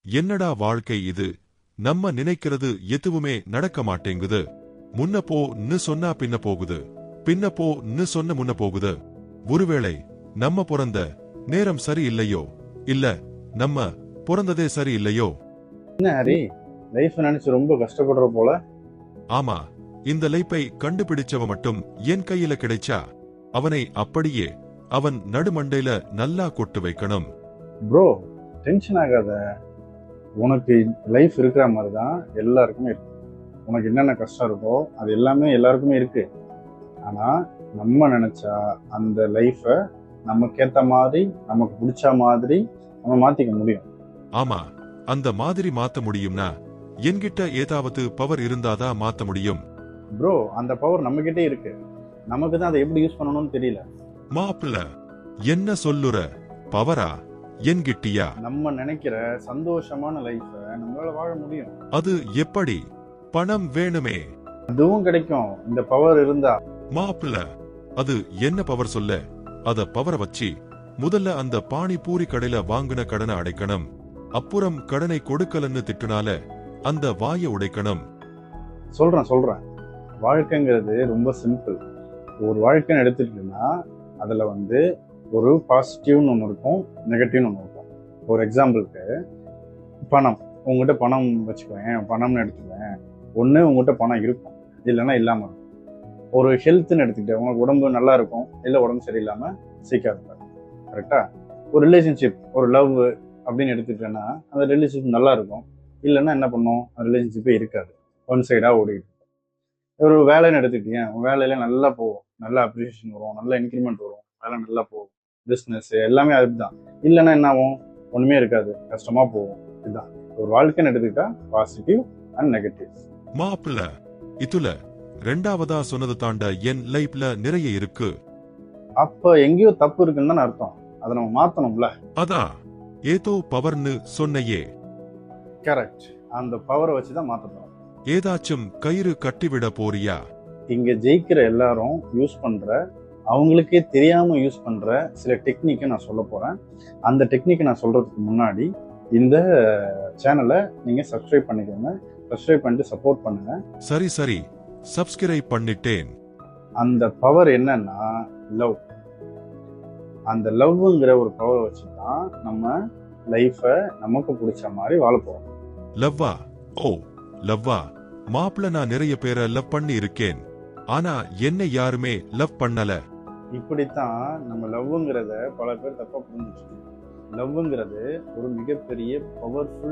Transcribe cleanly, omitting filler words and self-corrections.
என்னடா வாழ்க்கை இது, நம்ம நினைக்கிறது எதுவுமே நடக்க மாட்டேங்குது. முன்ன போன்னு சொன்னா பின்ன போகுது, பின்ன போன்னு சொன்ன முன்ன போகுது. ஒருவேளை நம்ம பிறந்த நேரம் சரி இல்லையோ, இல்ல நம்ம பிறந்ததே சரி இல்லையோ? என்ன ஹரி, லைஃப் நினைச்சு ரொம்ப கஷ்டப்படுற போல. ஆமா, இந்த லைஃபை கண்டுபிடிச்சவ மட்டும் என் கையில கிடைச்சா அவனை அப்படியே அவன் நடுமண்டையில நல்லா கொட்டு வைக்கணும். ப்ரோ, டென்ஷன் ஆகாத. உனக்கு லைஃப் இருக்கிற மாதிரி தான் எல்லாருக்குமே இருக்கு. உனக்கு என்னென்ன கஷ்டம் இருக்கோ அது எல்லாமே எல்லாருக்குமே இருக்கு. ஆனா நம்ம நினைச்சா அந்த லைஃபை நமக்கேத்த மாதிரி, நமக்கு பிடிச்ச மாதிரி நம்ம மாத்திக்க முடியும். ஆமா, அந்த மாதிரி மாத்த முடியும்னா என்கிட்ட ஏதாவது பவர் இருந்தாதான் மாத்த முடியும். ப்ரோ, அந்த பவர் நம்ம கிட்டே இருக்கு. நமக்கு தான் அதை எப்படி யூஸ் பண்ணணும்னு தெரியல. மாப்பிள்ள, என்ன சொல்லுற? பவரா என்கிட்டியா? நம்ம நினைக்கிற சந்தோஷமான லைஃபை நம்மளால வாழ முடியும். அது எப்படி? பணம் வேணுமே. அதுவும் கிடைக்கும் இந்த பவர் இருந்தா. மாப்பிள்ள, அது என்ன பவர் சொல்ல? அத பவரை வச்சு முதல்ல அந்த பானிபூரி கடையில வாங்கின கடனை அடைக்கணும். அப்புறம் கடனை கொடுக்கலன்னு திட்டுனால அந்த வாயை உடைக்கணும். சொல்றேன். வாழ்க்கைங்கிறது ரொம்ப சிம்பிள். ஒரு வாழ்க்கைன்னு எடுத்துக்கிட்டீங்கன்னா அதுல ஒரு பாசிட்டிவ்னு ஒன்று இருக்கும், நெகட்டிவ்னு ஒன்று இருக்கும். ஒரு எக்ஸாம்பிளுக்கு பணம். உங்ககிட்ட பணம் வச்சுக்குவேன், பணம்னு எடுத்துக்குவேன். ஒன்று உங்ககிட்ட பணம் இருக்கும், இல்லைன்னா இல்லாமல் இருக்கும். ஒரு ஹெல்த்னு எடுத்துக்கிட்டேன், உங்களுக்கு உடம்பு நல்லா இருக்கும், இல்லை உடம்பு சரியில்லாமல் சீக்கிரம் இருப்பாரு. கரெக்டா? ஒரு ரிலேஷன்ஷிப், ஒரு லவ் அப்படின்னு எடுத்துக்கிட்டேன்னா அந்த ரிலேஷன்ஷிப் நல்லா இருக்கும், இல்லைன்னா என்ன பண்ணும், அந்த ரிலேஷன்ஷிப்பே இருக்காது, ஒன் சைடாக ஓடிட்டு. ஒரு வேலைன்னு எடுத்துக்கிட்டீங்க, உங்கள் வேலையில நல்லா போகும், நல்ல அப்ரிசியேஷன் வரும், நல்ல இன்க்ரிமெண்ட் வரும், வேலை நல்லா போகும், பிஸ்னஸ் எல்லாமே அதுதான். இல்லைன்னா என்ன ஆகும், ஒன்றுமே இருக்காது, கஷ்டமாக போகும். இதுதான் ஒரு வாழ்க்கைன்னு எடுத்துக்கிட்டா பாசிட்டிவ் அண்ட் நெகட்டிவ். மாப்பிள்ள, இதுல ரெண்டாவதா சொன்னது தாண்ட என் லைஃப்ல நிறைய இருக்கு. அப்ப எங்கேயோ தப்பு இருக்குன்னு தான் அர்த்தம். அதை நம்ம மாத்தணும்ல. அதான் ஏதோ பவர்னு சொன்னையே. கரெக்ட். அந்த பவரை வச்சுதான் மாத்தணும். ஏதாச்சும் கயிறு கட்டிவிட போறியா? இங்க ஜெயிக்கிற எல்லாரும் யூஸ் பண்ற, அவங்களுக்கே தெரியாம யூஸ் பண்ற சில டெக்னிக்கை நான் சொல்ல போறேன். அந்த டெக்னிக்கை நான் சொல்றதுக்கு முன்னாடி இந்த சேனலை நீங்க சப்ஸ்கிரைப் பண்ணிக்கோங்க. சப்ஸ்கிரைப் பண்ணிட்டு சப்போர்ட் பண்ணுங்க. சரி, சப்ஸ்கிரைப் பண்ணிட்டேன். அந்த பவர் என்னன்னா லவ். அந்த லவ்ங்கிற ஒரு பவர் வச்சுதான் நம்ம லைஃபை நமக்கு பிடிச்ச மாதிரி வாழ போறோம். லவ்வா? ஓ, லவ்வா? மாப்பிள்ள, நான் நிறைய பேரை லவ் பண்ணி இருக்கேன், ஆனா என்னை யாருமே லவ் பண்ணல. இப்படித்தான் நம்ம லவ்ங்கிறத பல பேர் தப்பா புரிஞ்சுட்டு. லவ்ங்கிறது ஒரு மிகப்பெரிய பவர்ஃபுல்